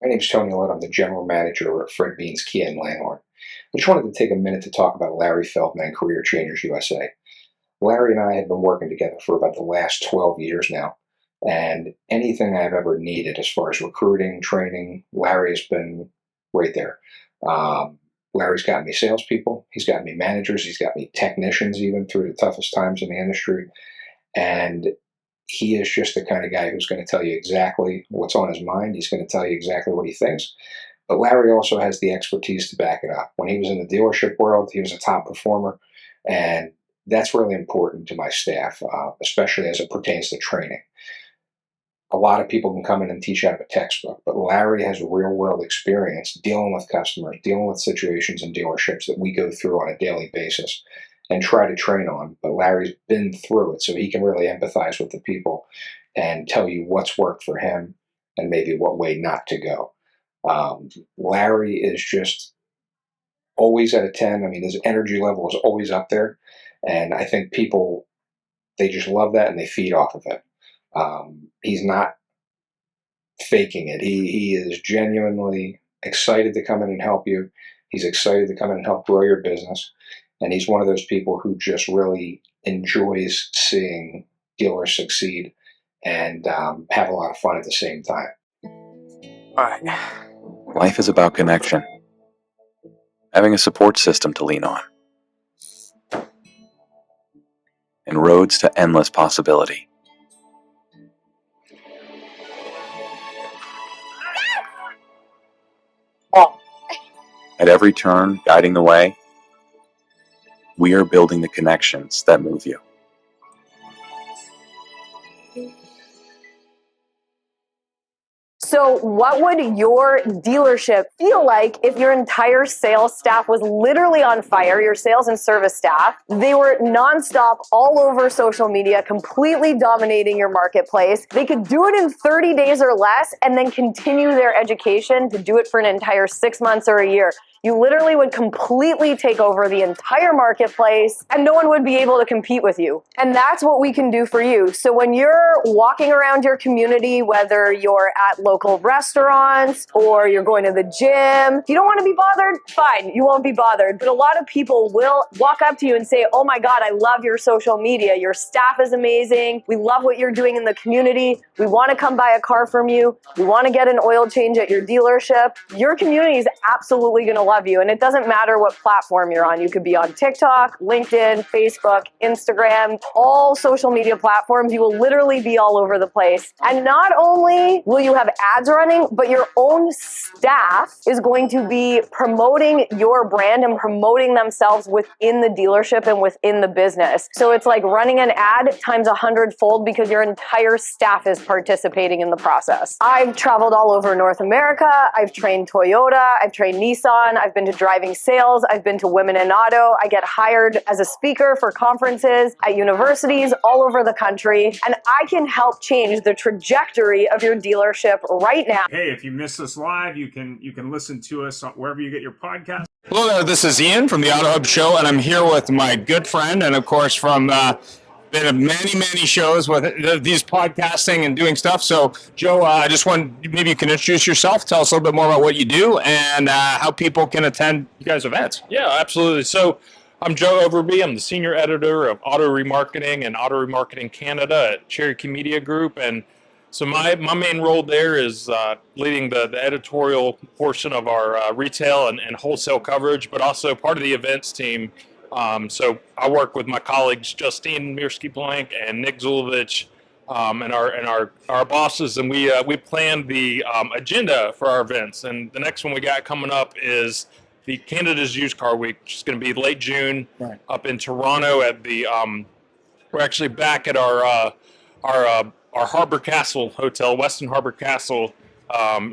My name's Tony Lett. I'm the general manager at Fred Bean's Kia in Langhorne. I just wanted to take a minute to talk about Larry Feldman and Career Changers USA. Larry and I have been working together for about the last 12 years now, and anything I've ever needed as far as recruiting, training, Larry has been right there. Larry's got me salespeople, he's got me managers, he's got me technicians even through the toughest times in the industry, and he is just the kind of guy who's going to tell you exactly what's on his mind. He's going to tell you exactly what he thinks. But Larry also has the expertise to back it up. When he was in the dealership world, he was a top performer, and that's really important to my staff, especially as it pertains to training. A lot of people can come in and teach out of a textbook, but Larry has real-world experience dealing with customers, dealing with situations in dealerships that we go through on a daily basis and try to train on. But Larry's been through it, so he can really empathize with the people and tell you what's worked for him and maybe what way not to go. Larry is just always at a 10. I mean, his energy level is always up there, and I think people, they just love that and they feed off of it. He's not faking it. He is genuinely excited to come in and help you. He's excited to come in and help grow your business. And he's one of those people who just really enjoys seeing dealers succeed and have a lot of fun at the same time. All right. Life is about connection. Having a support system to lean on. And roads to endless possibility. At every turn, guiding the way, we are building the connections that move you. So what would your dealership feel like if your entire sales staff was literally on fire, your sales and service staff? They were nonstop all over social media, completely dominating your marketplace. They could do it in 30 days or less and then continue their education to do it for an entire 6 months or a year. You literally would completely take over the entire marketplace and no one would be able to compete with you. And that's what we can do for you. So when you're walking around your community, whether you're at local restaurants or you're going to the gym, if you don't want to be bothered, fine, you won't be bothered. But a lot of people will walk up to you and say, oh my God, I love your social media. Your staff is amazing. We love what you're doing in the community. We want to come buy a car from you. We want to get an oil change at your dealership. Your community is absolutely going to love you. And it doesn't matter what platform you're on. You could be on TikTok, LinkedIn, Facebook, Instagram, all social media platforms. You will literally be all over the place. And not only will you have ads running, but your own staff is going to be promoting your brand and promoting themselves within the dealership and within the business. So it's like running an ad times 100-fold because your entire staff is participating in the process. I've traveled all over North America. I've trained Toyota. I've trained Nissan. I've been to driving sales. I've been to Women in Auto. I get hired as a speaker for conferences at universities all over the country. And I can help change the trajectory of your dealership right now. Hey, if you missed us live, you can listen to us wherever you get your podcast. Hello there, this is Ian from the AutoHub show, and I'm here with my good friend, and of course from been at many shows with these podcasting and doing stuff. So, Joe, I just want, maybe you can introduce yourself, tell us a little bit more about what you do and how people can attend you guys' events. Yeah, absolutely. So, I'm Joe Overby. I'm the senior editor of Auto Remarketing and Auto Remarketing Canada at Cherokee Media Group, and so my main role there is leading the editorial portion of our retail and wholesale coverage, but also part of the events team. So I work with my colleagues Justine Mirsky-Blank and Nick Zulovich and our bosses, and we plan the agenda for our events. And the next one we got coming up is the Canada's Used Car Week, which is going to be late June, Right. up in Toronto at the. We're actually back at our Harbor Castle Hotel, Weston Harbor Castle,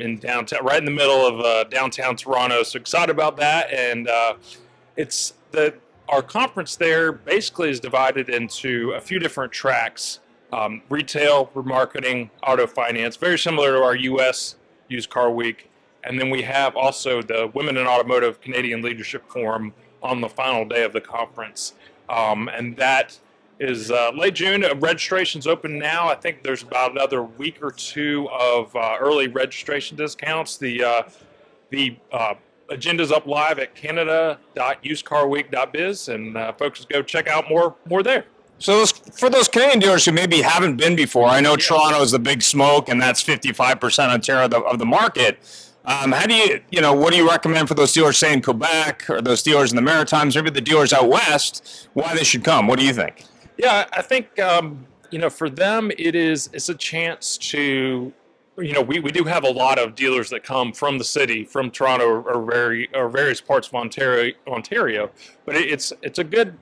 in downtown, right in the middle of downtown Toronto. So excited about that, and our conference there basically is divided into a few different tracks: retail, remarketing, auto finance, very similar to our U.S. Used Car Week. And then we have also the Women in Automotive Canadian Leadership Forum on the final day of the conference. And that is late June. Registration's open now. I think there's about another week or two of early registration discounts. The agenda's up live at canada.usedcarweek.biz, and folks go check out more there. So for those Canadian dealers who maybe haven't been before, I know Toronto is the big smoke, and that's 55% Ontario of the market. How do what do you recommend for those dealers, say in Quebec, or those dealers in the Maritimes, maybe the dealers out west, why they should come? What do you think? Yeah, I think for them it's a chance to, we do have a lot of dealers that come from the city, from Toronto or various parts of Ontario, but it's a good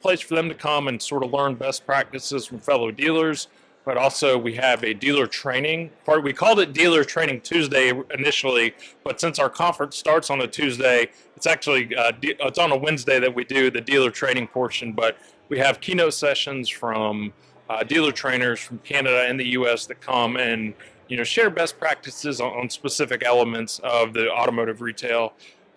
place for them to come and sort of learn best practices from fellow dealers. But also we have a dealer training part. We called it Dealer Training Tuesday initially, but since our conference starts on a Tuesday, it's actually it's on a Wednesday that we do the dealer training portion. But we have keynote sessions from dealer trainers from Canada and the U.S. that come and share best practices on specific elements of the automotive retail,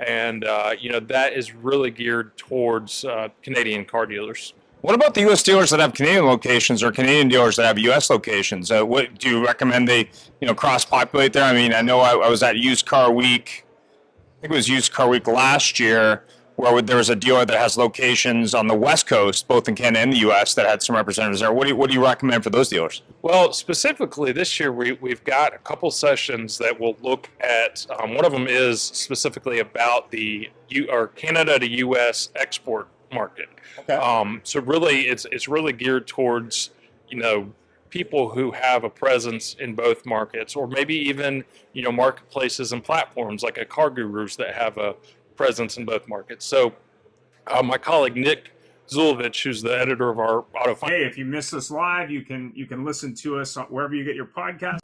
and that is really geared towards Canadian car dealers. What about the U.S. dealers that have Canadian locations or Canadian dealers that have U.S. locations? What do you recommend they, cross-populate there? I mean, I know I was at Used Car Week. I think it was Used Car Week last year, where there was a dealer that has locations on the West Coast, both in Canada and the U.S., that had some representatives there. What do you recommend for those dealers? Well, specifically this year, we've got a couple sessions that will look at. One of them is specifically about the Canada to U.S. export market. Okay. So really, it's really geared towards people who have a presence in both markets, or maybe even marketplaces and platforms like a Car Gurus that have a presence in both markets. So my colleague Nick Zulovich, who's the editor of our Auto Finance. Hey, if you miss us live, you can listen to us wherever you get your podcast.